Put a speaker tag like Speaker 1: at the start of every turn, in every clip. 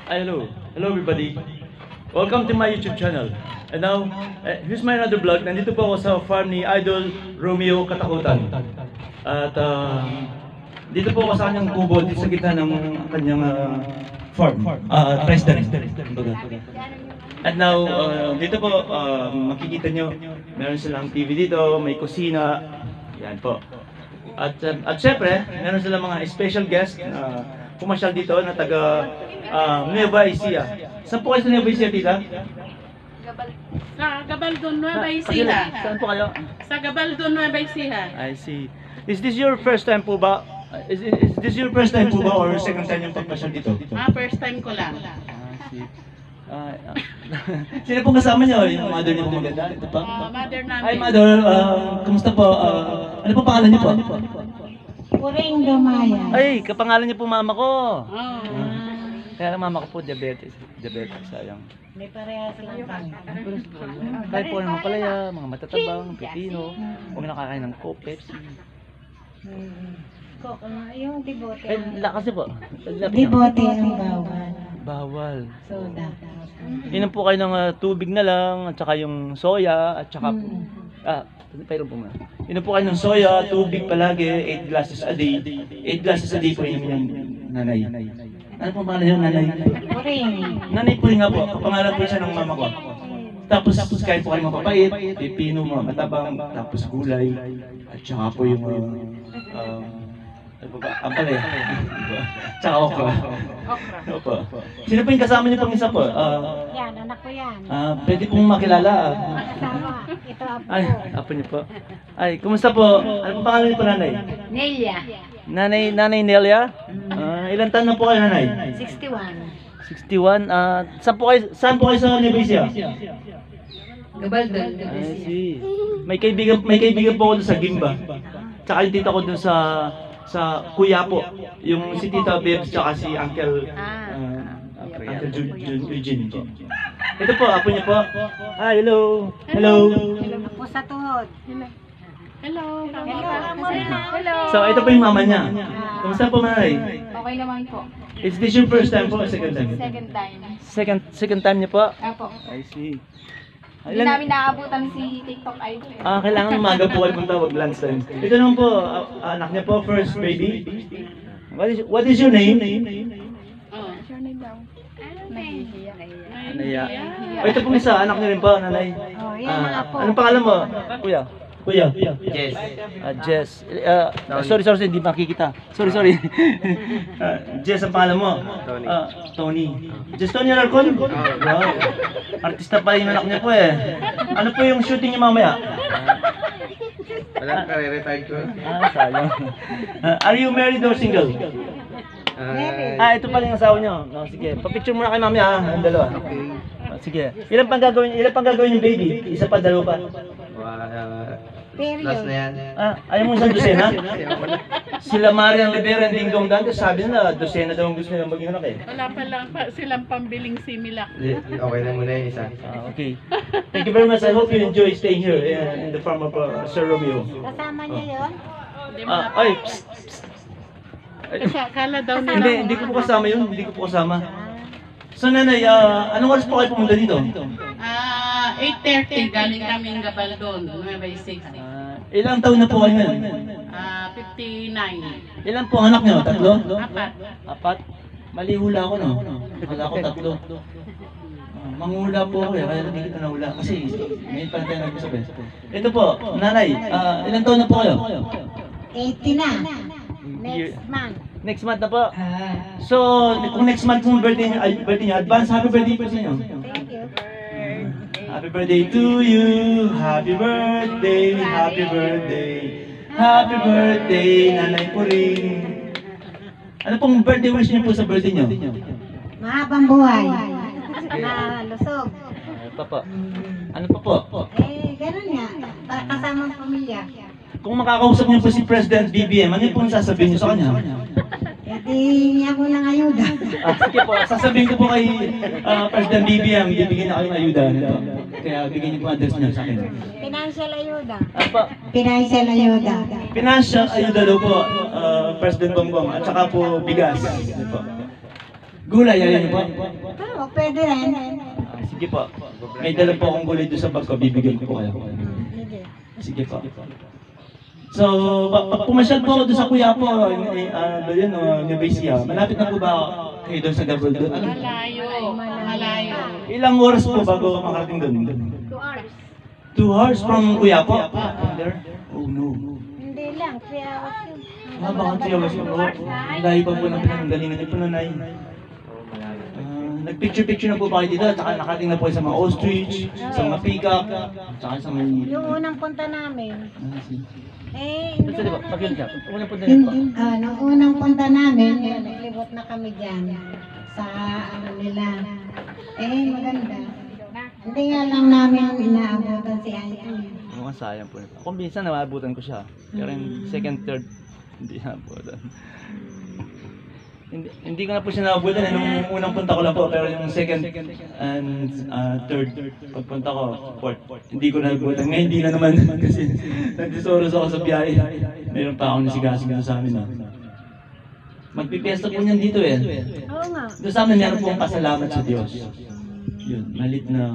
Speaker 1: Hello everybody. Welcome to my YouTube channel. And now, here's my another vlog. Nandito po ako sa farm ni Idol Romeo Katakutan. At dito po ako sa kanyang kubo, dito sa gitna ng kanyang farm. President. At now, dito po, makikita nyo, meron silang TV dito, may kusina. Yan po. At syempre, meron silang mga special guest na pumasyal dito na taga Nueva Ecija. Saan po kayo sa Nueva Ecija, tita?
Speaker 2: Sa Gabaldon, Nueva Ecija.
Speaker 1: Saan po kayo?
Speaker 2: Sa Gabaldon, Nueva Ecija.
Speaker 1: I see. Is this your first time po ba? Is this your first time po ba or second time yung pagpasyal dito?
Speaker 2: First time ko lang.
Speaker 1: See. Sino pong kasama niyo? Yung mother niyo po maganda? Ito pa?
Speaker 2: Mother namin.
Speaker 1: Hi mother, kumusta po? Ano po pangalan niyo po?
Speaker 3: Puring Dumaya.
Speaker 1: Ay, kapangalan niyo po mama ko.
Speaker 2: Oh.
Speaker 1: Kaya ang mama ko po diabetes. Sayang.
Speaker 3: May parehas lang kami.
Speaker 1: Kahit po ng palaya, mga matatabang, pepino, huwag nakakain ng Coke, Pepsi.
Speaker 3: Yung dibote.
Speaker 1: Kasi po.
Speaker 3: Dibote ang bawal.
Speaker 1: Bawal.
Speaker 3: Soda.
Speaker 1: Inom po kayo ng tubig na lang, at saka yung soya, at saka payron po muna. Inom po kayo ng soya, tubig palagi, 8 glasses a day. 8 glasses a day po yung nanay. Ano po pangalan yung nanay?
Speaker 3: Puring.
Speaker 1: Nanay po nga po, kapangalan po siya ng mama ko. Tapos kahit po kayo mapapait, pipino, mga matabang, tapos gulay, at saka po yung ampalaya. Tsaka okra. Opo. Sino po yung kasama niyo pang isa po?
Speaker 3: Yan, anak ko yan.
Speaker 1: Pwede pong makilala.
Speaker 3: Kasama. Ito apo.
Speaker 1: Ay, apo niyo po. Ay, kumusta po? Ano po pangalan niyo po, nanay?
Speaker 3: Nelia.
Speaker 1: Nanay Nelia? Ilan taon na po kayo, nanay?
Speaker 3: 61.
Speaker 1: 61. Saan po kayo sa Nueva Ecija?
Speaker 3: Gabaldon.
Speaker 1: I see. May kaibigan po ako doon sa Gimba. Tsaka yung tita ko doon sa Kuyapo. Yung si Tita Bebs tsaka si Uncle Eugene po. Ito po, apo niyo po. Hi, hello. Hello.
Speaker 3: Ako sa tuhod.
Speaker 2: Hello.
Speaker 3: Hello.
Speaker 1: So, ito po yung mama niya. Kumusta po, nanay?
Speaker 4: Okay naman po.
Speaker 1: Is this your first time po or second time?
Speaker 4: Second time.
Speaker 1: Second time niyo po?
Speaker 4: Apo.
Speaker 1: I see.
Speaker 4: Hindi namin nakakabutan si TikTok idol.
Speaker 1: Kailangan umaga po kayo punta, wag lunch time. Ito naman po, anak niya po, first baby. What is your name?
Speaker 2: Oh.
Speaker 4: Sure na daw. Nahihiya.
Speaker 1: Naya. Ito pong isa, anak niya rin po, nanay.
Speaker 3: Oh, yan mga apo.
Speaker 1: Anong pangalan mo? Kuya? Jess. Jess. Sorry, hindi makikita. Sorry. Jess, ang pangalan mo? Tony. Jess Tony Alarcon? Wow. Artista pa yung anak niya po eh. Ano po yung shooting niya mamaya?
Speaker 5: Walang kare-retired ko.
Speaker 1: Sayang. Are you married or single? Ito pala yung asawa niyo. Sige, pa-picture muna kay mamaya ang dalawa. Sige. Ilan pang gagawin yung baby? Isa pa, dalawa pa?
Speaker 5: Last na yan.
Speaker 1: Ayaw mo isang dosena? Sila Marian Rivera and Ding Dong Dante, sabi nila, dosena daw ang gusto nila maging anak eh.
Speaker 2: Wala pa lang silang pambiling similak.
Speaker 5: Okay na muna yung isa.
Speaker 1: Okay. Thank you very much. I hope you enjoy staying here in the farm of Sir Romeo.
Speaker 3: Kasama niya yun?
Speaker 1: Ay,
Speaker 2: Kala daw nila.
Speaker 1: hindi ko po kasama yun. Hindi ko po kasama. So nanay, anong oras po kayo pumunta dito?
Speaker 2: 8:30 galing kaming Gabaldon, Nueva Ecija.
Speaker 1: Ilang taon na po kayo ngayon?
Speaker 2: 59.
Speaker 1: Ilan po ang anak niyo? Tatlo?
Speaker 2: 4.
Speaker 1: 4? Mali hula ako no? Akala ko 3. Manghula po ako kaya hindi kita nahula. Kasi ngayon pala tayo nagsasabi. Ito po, nanay, ilang taon na po kayo?
Speaker 3: 80 na. Next month.
Speaker 1: Next month na po. So, kung next month kung birthday niyo, advance happy birthday po sa inyo.
Speaker 3: Thank you.
Speaker 1: Happy birthday to you. Happy birthday. Happy birthday. Happy birthday, Nanay Puring. Ano pong birthday wish niyo po sa birthday niyo?
Speaker 3: Mahabang buhay. Na lusog.
Speaker 1: Pa po. Ano pa po?
Speaker 3: Ganun nga. Para kasamang pamilya.
Speaker 1: Kung makakausap niyo po si President BBM, ano pong sasabihin niyo sa kanya?
Speaker 3: Hindi niya ko ng ayuda.
Speaker 1: Sige po, sasabihin ko po kay President BBM, bibigyan na kayo ng ayuda nito. Kaya bigyan niyo po address niyo sa akin.
Speaker 3: Financial ayuda.
Speaker 1: Ano po?
Speaker 3: Financial ayuda.
Speaker 1: Financial ayuda daw po, President Bongbong, at saka po bigas. Ano po? Gulay, ayaw niyo po?
Speaker 3: Oo, pwede rin.
Speaker 1: Sige po. May dala po akong gulay doon sa bag ko, bibigyan ko po kayo.
Speaker 3: Sige.
Speaker 1: Sige po. So, pag pumasyal po ako doon sa kuya po, doon Nueva Ecija, malapit na po ba kayo doon sa Gabriel doon?
Speaker 2: Malayo. Malayo.
Speaker 1: Ilang oras po bago makarating doon?
Speaker 4: 2 hours.
Speaker 1: 2 hours from kuya po? There? Oh no.
Speaker 3: Hindi lang, 3 hours yun.
Speaker 1: Baka 3 hours po. Layo pa po ng pinanggalingan niyo po nanay. Nag-picture-picture na po ba kayo dito? Tsaka nakating na po sa mga ostrich, sa mga peacock, tsaka sa mga...
Speaker 3: Yung unang punta namin,
Speaker 1: Hindi
Speaker 3: hindi
Speaker 1: ba? Pag-yun ka. Unang punta niyo po.
Speaker 3: hindi, nung unang punta namin, yun, naglibot na kami dyan sa ano nila. Maganda. Hindi nga lang namin inaabutan si Auntie.
Speaker 1: Mukhang sayang po. Kung minsan nababutan ko siya. Pero yung second, third, hindi nabutan. Hindi ko na po siya nabutan. Nung unang punta ko lang po. Pero yung second and third, pagpunta ko, fourth, hindi ko nabutan. Ngayon hindi na naman kasi nagdisoros ako sa biyahe. Meron pa akong nasigasig dito sa amin. Magpipiesta po niyan dito eh.
Speaker 3: Oo nga.
Speaker 1: Doon sa amin meron pong pasalamat sa Diyos. Yun, malit na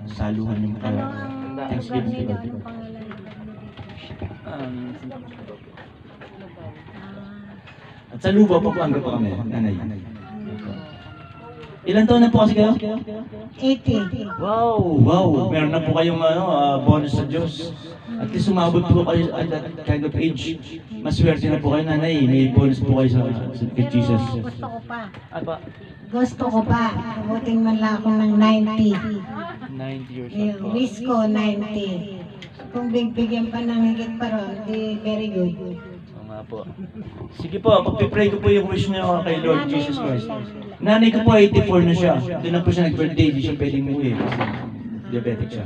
Speaker 1: saluhan yung
Speaker 3: Ano ang lugar
Speaker 1: Thanksgiving
Speaker 3: nila?
Speaker 1: to God.
Speaker 3: Anong pangalan?
Speaker 1: At sa Luba, Pampanga po kami, nanay. Ilan taon na po kasi kayo?
Speaker 3: 80.
Speaker 1: Wow! Meron na po kayong bonus sa Diyos. At least umabot po kayo at that kind of age. Maswerte na po kayo, nanay. May bonus po kayo sa kay Jesus.
Speaker 3: Pero gusto ko pa.
Speaker 1: Apa?
Speaker 3: Gusto ko pa. Abutin man lang ako ng 90.
Speaker 1: 90 years old
Speaker 3: Yung
Speaker 1: po.
Speaker 3: wish ko 90. Kung bigyan pa ng higit pa ron, di very good.
Speaker 1: Oo nga po. Sige po, pagpipray ko po yung wish niyo kay Lord Jesus Christ. Nanay ko po 84 na siya. Doon na po siya nag-birthday, di siya pwedeng umuwi kasi diabetic siya.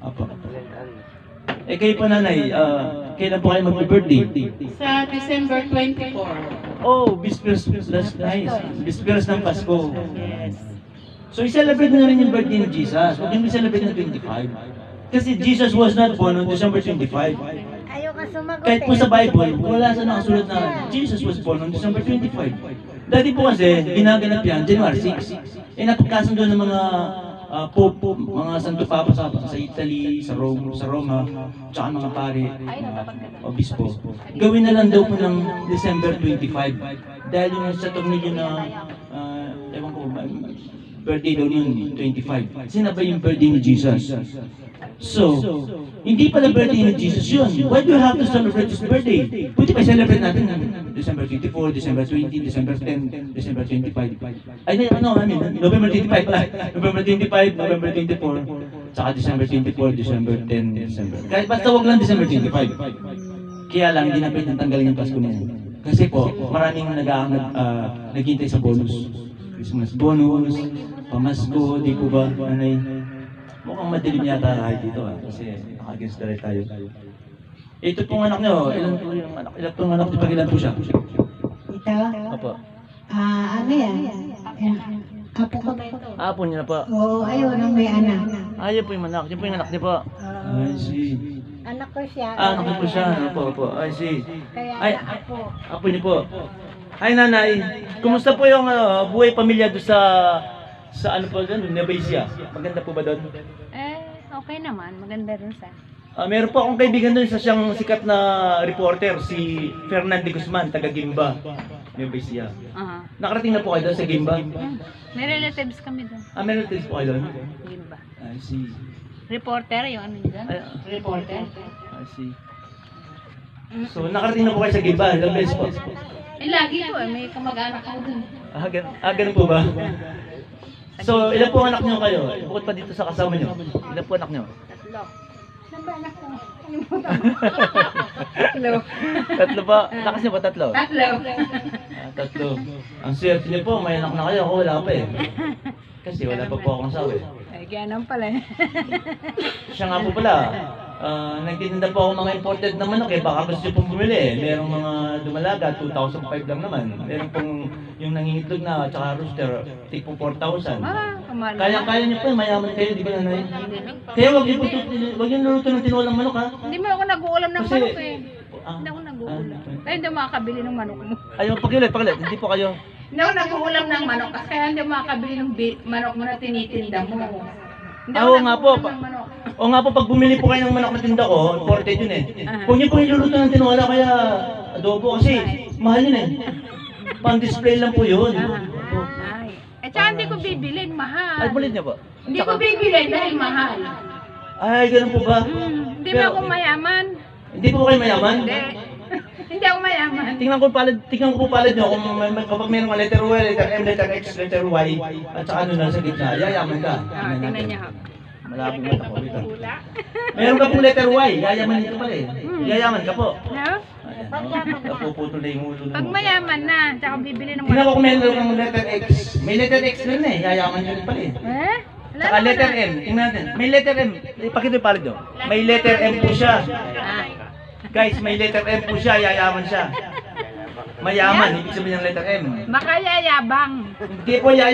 Speaker 1: Apo. Eh kayo po nanay, kailan po kayo mag-birthday?
Speaker 2: Sa December 24.
Speaker 1: Oh, Bisperas, that's nice. Bisperas ng Pasko.
Speaker 2: Yes.
Speaker 1: So i-celebrate na rin yung birthday ni Jesus. Huwag yung i-celebrate na 25. Kasi Jesus was not born on December 25.
Speaker 3: Ayaw ka sumagot
Speaker 1: Kahit po sa Bible, wala sa nakasulat na Jesus was born on December 25. Dati po kasi, ginaganap yan, January 6. Napagkasundo ng mga Pope, mga Santo Papa sa Italy, sa Roma, tsaka mga pare, mga obispo. Gawin na lang daw po ng December 25. Dahil yung sa tornilyo na, ewan ko, birthday daw yun, 25. Sinabay yung birthday ni Jesus. So, hindi pala birthday ni Jesus yun. Why do you have to celebrate his birthday? Pwede pa celebrate natin ng December 24, December 20, December 10, December 25. November 25 pala. November 25, November 24, saka December 24, December 10, December. Kahit basta wag lang December 25. Kaya lang, hindi na pwedeng tanggalin yung Pasko niya. Kasi po, maraming naghihintay sa bonus. Christmas bonus, pamasko, di po ba, nanay? Mukhang madilim yata tayo dito kasi naka-against the light tayo. Ito pong anak niyo, ilan pong anak niyo, pag ilan po siya?
Speaker 3: Ito?
Speaker 1: Opo.
Speaker 3: Ano yan? Apo ko ba ito?
Speaker 1: Apo niyo na po.
Speaker 3: Oo, ayun ang may anak.
Speaker 1: Yun po yung anak. Yun po yung anak niyo po. I see.
Speaker 3: Anak ko siya.
Speaker 1: Anak niyo po siya. Opo. I see.
Speaker 3: Kaya
Speaker 1: Ay,
Speaker 3: apo.
Speaker 1: apo niyo po. Ay nanay, kumusta po yung buhay pamilya doon sa ano po doon, Nueva Ecija? Maganda po ba doon?
Speaker 4: Okay naman. Maganda rin sa...
Speaker 1: Meron po akong kaibigan doon sa siyang sikat na reporter, si Fernando Guzman, taga Gimba, Nueva Ecija. Nakarating na po kayo doon sa Gimba?
Speaker 4: May relatives kami doon.
Speaker 1: May relatives po kayo doon?
Speaker 4: Gimba.
Speaker 1: I see.
Speaker 4: Reporter, yung ano yun?
Speaker 2: Reporter.
Speaker 1: I see. So, nakarating na po kayo sa Gimba, ilang beses po?
Speaker 4: Lagi po may kamag-anak ako doon.
Speaker 1: Ganun po ba? So, ilan po anak niyo kayo? Bukod pa dito sa kasama niyo. Ilan po anak niyo? Tatlo pa. Lakas niyo ba tatlo? Tatlo. Ang swerte niyo po, may anak na kayo. Ako wala pa eh. Kasi wala pa po akong asawa eh.
Speaker 4: Kaya naman pala.
Speaker 1: Siya nga po pala. Nagtitinda po ako mga imported na manok eh. Baka gusto niyo pong bumili eh. Merong mga dumalaga, 2,500 lang naman. Meron pong yung nangingitlog na tsaka rooster, tipo 4,000.
Speaker 4: Kamahal.
Speaker 1: Kaya niyo po, mayaman kayo, di ba nanay? Kaya wag niyo luto ng tinolang manok ha?
Speaker 4: Hindi mo ako nag-uulam ng
Speaker 1: Kasi-
Speaker 4: manok eh. Hindi ako nag-uulam. Kaya hindi makakabili ng manok mo.
Speaker 1: Ayaw, pakiulit. Hindi po kayo.
Speaker 2: Hindi ako nag-uulam ng manok kasi kaya hindi ako makakabili ng manok mo na tinitinda mo. Hindi ako
Speaker 1: Oo nga po.
Speaker 2: nag-uulam ng manok.
Speaker 1: O nga po, pag bumili po kayo ng manok na tinda ko, imported yun eh. Huwag niyo po iluluto ng tinola kaya adobo kasi mahal yun eh. Pang-display lang po yun.
Speaker 2: Ay. Eh, tsaka hindi ko bibilin, mahal.
Speaker 1: Ay, bulit niyo po.
Speaker 2: Hindi ko bibilin dahil mahal.
Speaker 1: Ay, ganun po ba?
Speaker 2: Hindi ba ako mayaman?
Speaker 1: Hindi po kayo mayaman?
Speaker 2: Hindi. Hindi ako mayaman.
Speaker 1: Tingnan ko po palad nyo kung kapag mayroong mga letter Y, letter M, letter X, letter Y, at saka ano nasa gitna, yayaman ka.
Speaker 2: Ah, tingnan niya.
Speaker 1: Malapit mata po dito. Meron ka pong letter Y, yayaman dito pala eh. Yayaman ka po.
Speaker 2: No?
Speaker 1: Ayan, oh. Napuputol na yung ulo mo.
Speaker 2: Pag mayaman na, tsaka bibili ng
Speaker 1: Tingnan ko kung meron kang letter X. May letter X na rin eh, yayaman nyo rin pala eh.
Speaker 2: Eh? Wala
Speaker 1: Saka
Speaker 2: naman
Speaker 1: letter
Speaker 2: na.
Speaker 1: M, tingnan natin. May letter M, ipakita yung palad nyo. May letter M po siya.
Speaker 2: Ah.
Speaker 1: Guys, may letter M po siya, yayaman siya. Mayaman, ibig sabihin ng letter M.
Speaker 2: Makayayabang.
Speaker 1: Hindi po yayaman.